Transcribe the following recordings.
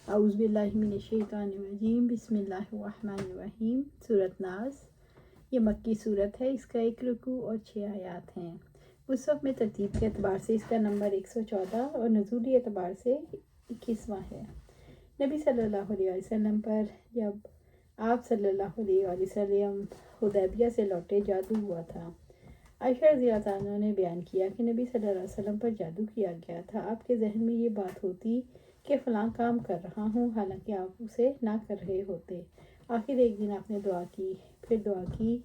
اعوذ باللہ من الشیطان الرجیم، بسم اللہ الرحمن الرحیم۔ سورۃ ناس یہ مکی صورت ہے، اس کا 1 رکوع اور 6 آیات ہیں۔ مصحف میں ترتیب کے اعتبار سے اس کا نمبر 114 اور نزولی اعتبار سے 21واں ہے۔ نبی صلی اللہ علیہ وسلم پر جب آپ صلی اللہ علیہ وسلم حدیبیہ سے لوٹے جادو ہوا تھا۔ عائشہ رضی اللہ عنہ نے بیان کیا کہ نبی صلی اللہ علیہ وسلم پر جادو کیا گیا تھا۔ آپ کے ذہن میں یہ بات ہوتی کہ فلاں کام کر رہا ہوں، حالانکہ آپ اسے نہ کر رہے ہوتے۔ آخر ایک دن آپ نے دعا کی، پھر دعا کی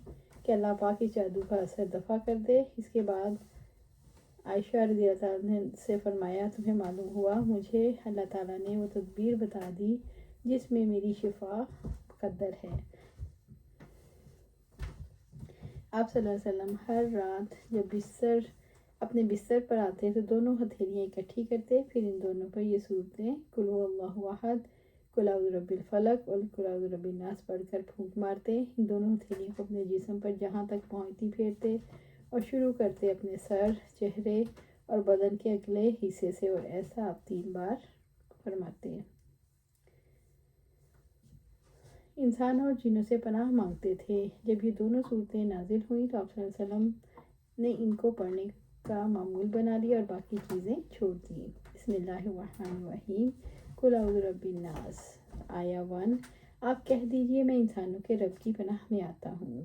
کہ اللہ پاک اس جادو کا اثر دفع کر دے۔ اس کے بعد عائشہ رضی اللہ عنہ سے فرمایا، تمہیں معلوم ہوا مجھے اللہ تعالیٰ نے وہ تدبیر بتا دی جس میں میری شفا مقدر ہے۔ آپ صلی اللہ علیہ وسلم ہر رات جب اپنے بستر پر آتے تو دونوں ہتھیلیاں اکٹھی کرتے، پھر ان دونوں پر یہ صورتیں قل هو اللہ احد، قل اعوذ برب الفلق اور قل اعوذ برب الناس پڑھ کر پھونک مارتے۔ ان دونوں ہتھیلیوں کو اپنے جسم پر جہاں تک پہنچتی پھیرتے اور شروع کرتے اپنے سر، چہرے اور بدن کے اگلے حصے سے، اور ایسا آپ 3 بار فرماتے۔ انسان اور جنوں سے پناہ مانگتے تھے۔ جب یہ دونوں صورتیں نازل ہوئیں تو آپ صلی اللہ علیہ وسلم نے ان کو پڑھنے کا معمول بنا لیا اور باقی چیزیں چھوڑ دیں۔ بسم اللہ الرحمن الرحیم۔ قل اعوذ برب الناس۔ آیا 1، آپ کہہ دیجئے میں انسانوں کے رب کی پناہ میں آتا ہوں۔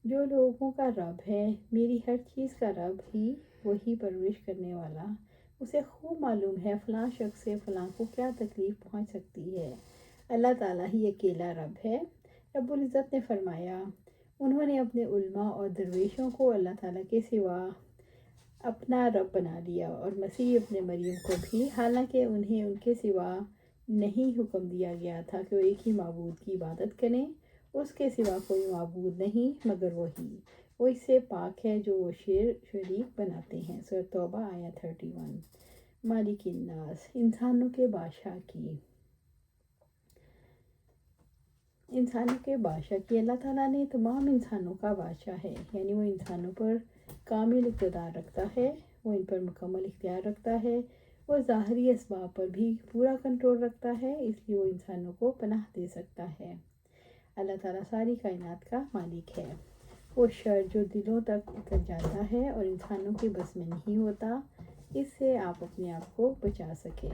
جو لوگوں کا رب ہے، میری ہر چیز کا رب ہی وہی پرورش کرنے والا، اسے خوب معلوم ہے فلاں شخص سے فلاں کو کیا تکلیف پہنچ سکتی ہے۔ اللہ تعالیٰ ہی اکیلا رب ہے۔ رب العزت نے فرمایا، انہوں نے اپنے علماء اور درویشوں کو اللہ تعالیٰ کے سوا اپنا رب بنا لیا، اور مسیح ابن مریم کو بھی، حالانکہ انہیں ان کے سوا نہیں حکم دیا گیا تھا کہ وہ ایک ہی معبود کی عبادت کریں۔ اس کے سوا کوئی معبود نہیں مگر وہی، وہ اس سے پاک ہے جو وہ شریک بناتے ہیں۔ سورۃ توبہ آیت 31۔ مالک الناس، انسانوں کے بادشاہ کی اللہ تعالیٰ نے تمام انسانوں کا بادشاہ ہے، یعنی وہ انسانوں پر کامل اقتدار رکھتا ہے، وہ ان پر مکمل اختیار رکھتا ہے، وہ ظاہری اسباب پر بھی پورا کنٹرول رکھتا ہے، اس لیے وہ انسانوں کو پناہ دے سکتا ہے۔ اللہ تعالیٰ ساری کائنات کا مالک ہے۔ وہ شر جو دلوں تک اتر جاتا ہے اور انسانوں کے بس میں نہیں ہوتا، اس سے آپ اپنے آپ کو بچا سکے۔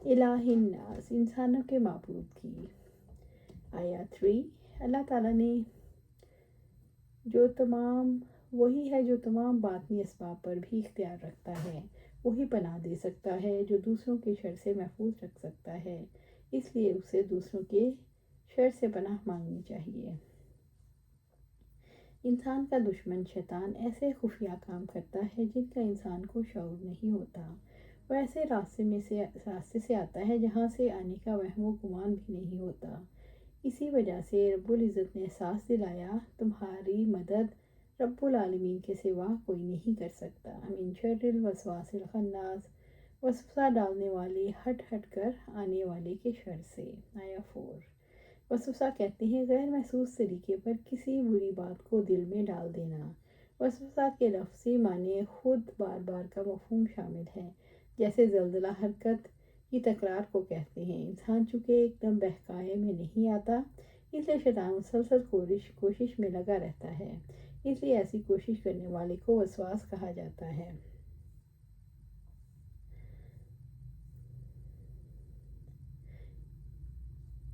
الہ الناس، انسانوں کے معبود کی آیت 3۔ اللہ تعالیٰ نے وہی ہے جو تمام باطنی اسباب پر بھی اختیار رکھتا ہے، وہی پناہ دے سکتا ہے جو دوسروں کے شر سے محفوظ رکھ سکتا ہے، اس لیے اسے دوسروں کے شر سے پناہ مانگنی چاہیے۔ انسان کا دشمن شیطان ایسے خفیہ کام کرتا ہے جن کا انسان کو شعور نہیں ہوتا۔ وہ ایسے راستے سے آتا ہے جہاں سے آنے کا وہم و گمان بھی نہیں ہوتا۔ اسی وجہ سے رب العزت نے احساس دلایا، تمہاری مدد رب العالمین کے سوا کوئی نہیں کر سکتا۔ من شر الوسواس الخناس، وسوسہ ڈالنے والے ہٹ کر آنے والے کے شر سے۔ آیا 4۔ وسوسہ کہتے ہیں غیر محسوس طریقے پر کسی بری بات کو دل میں ڈال دینا۔ وسوسہ کے لفظی معنی خود بار بار کا مفہوم شامل ہے، جیسے زلزلہ حرکت کی تکرار کو کہتے ہیں۔ انسان چونکہ ایک دم بہکائے میں نہیں آتا، اس لیے شیطان مسلسل کوشش میں لگا رہتا ہے، اس لیے ایسی کوشش کرنے والے کو وسواس کہا جاتا ہے۔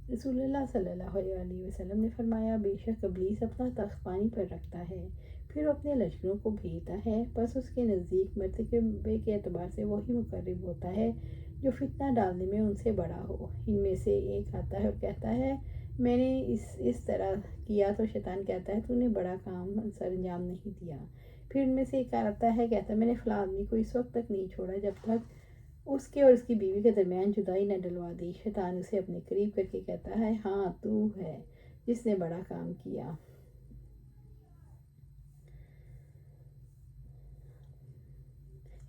رسول اللہ صلی اللہ علیہ وسلم نے فرمایا، بے شک ابلیس اپنا تخت پانی پر رکھتا ہے، پھر وہ اپنے لشکروں کو بھیجتا ہے، بس اس کے نزدیک مرتبے کے اعتبار سے وہی مقرب ہوتا ہے جو فتنہ ڈالنے میں ان سے بڑا ہو۔ ان میں سے ایک آتا ہے اور کہتا ہے میں نے اس طرح کیا، تو شیطان کہتا ہے تو نے بڑا کام سر انجام نہیں دیا۔ پھر ان میں سے ایک آتا ہے کہتا ہے میں نے فلاں آدمی کو اس وقت تک نہیں چھوڑا جب تک اس کے اور اس کی بیوی کے درمیان جدائی نہ ڈلوا دی۔ شیطان اسے اپنے قریب کر کے کہتا ہے ہاں تو ہے جس نے بڑا کام کیا۔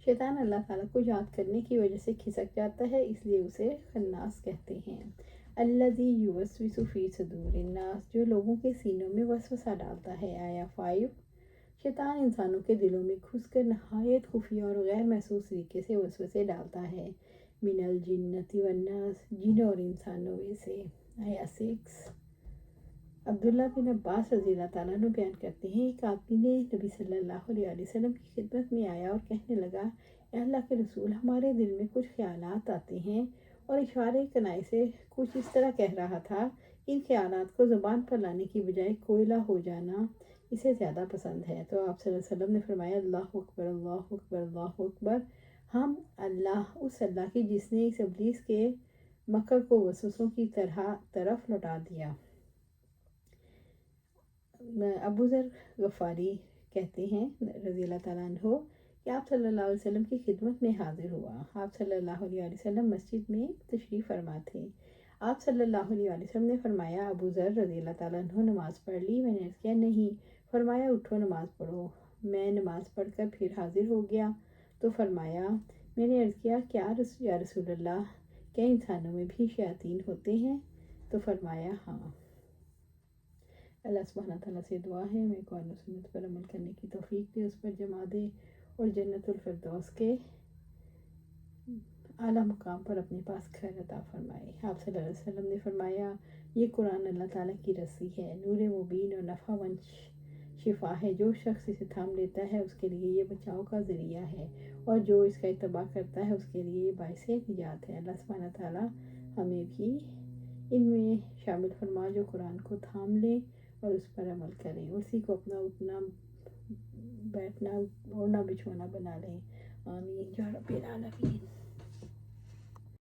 شیطان اللہ تعالیٰ کو یاد کرنے کی وجہ سے کھسک جاتا ہے، اس لیے اسے خناس کہتے ہیں۔ الذی یوسوس فی صدور الناس، جو لوگوں کے سینوں میں وسوسہ ڈالتا ہے۔ آیا 5۔ شیطان انسانوں کے دلوں میں گھس کر نہایت خفیہ اور غیر محسوس طریقے سے وسوسے ڈالتا ہے۔ من الجنتی والناس، جن اور انسانوں میں سے۔ آیا 6۔ عبداللہ بن عباس رضی اللہ تعالیٰ عنہ بیان کرتے ہیں، ایک آدمی نے نبی صلی اللہ علیہ وسلم کی خدمت میں آیا اور کہنے لگا، اے اللہ کے رسول، ہمارے دل میں کچھ خیالات آتے ہیں، اور اشارے کنائے سے کچھ اس طرح کہہ رہا تھا، ان خیالات کو زبان پر لانے کی بجائے کوئلہ ہو جانا اسے زیادہ پسند ہے۔ تو آپ صلی اللہ علیہ وسلم نے فرمایا، اللہ اکبر، اللہ اکبر، اللہ اکبر۔ ہم اس اللہ کی جس نے اس ابلیس کے مکر کو وسوسوں کی طرف لوٹا دیا۔ ابو ذر غفاری کہتے ہیں رضی اللہ تعالیٰ عنہ کہ آپ صلی اللہ علیہ وسلم کی خدمت میں حاضر ہوا۔ آپ صلی اللہ علیہ وسلم مسجد میں تشریف فرما تھے۔ آپ صلی اللہ علیہ وسلم نے فرمایا، ابو ذر رضی اللہ تعالیٰ عنہ نماز پڑھ لی؟ میں نے عرض کیا نہیں۔ فرمایا، اٹھو نماز پڑھو۔ میں نماز پڑھ کر پھر حاضر ہو گیا تو فرمایا، میں نے عرض کیا، یا رسول اللہ، کیا انسانوں میں بھی شیاطین ہوتے ہیں؟ تو فرمایا، ہاں۔ اللہ سبحانہ تعالیٰ سے دعا ہے ہمیں قرآن و سنت پر عمل کرنے کی توفیق دے، اس پر جما دے، اور جنت الفردوس کے اعلیٰ مقام پر اپنے پاس گھر عطا فرمائے۔ آپ صلی اللہ علیہ وسلم نے فرمایا، یہ قرآن اللہ تعالیٰ کی رسی ہے، نور مبین اور نفع شفا ہے۔ جو شخص اسے تھام لیتا ہے اس کے لیے یہ بچاؤ کا ذریعہ ہے، اور جو اس کا اتباع کرتا ہے اس کے لیے یہ باعث نجات ہے۔ اللہ سبحانہ تعالیٰ ہمیں بھی ان میں شامل فرما جو قرآن کو تھام لیں اور اس پر عمل کریں، اسی کو اپنا اٹھنا بیٹھنا اوڑھنا بچھونا بنا لیں۔ آمین یا رب العالمین۔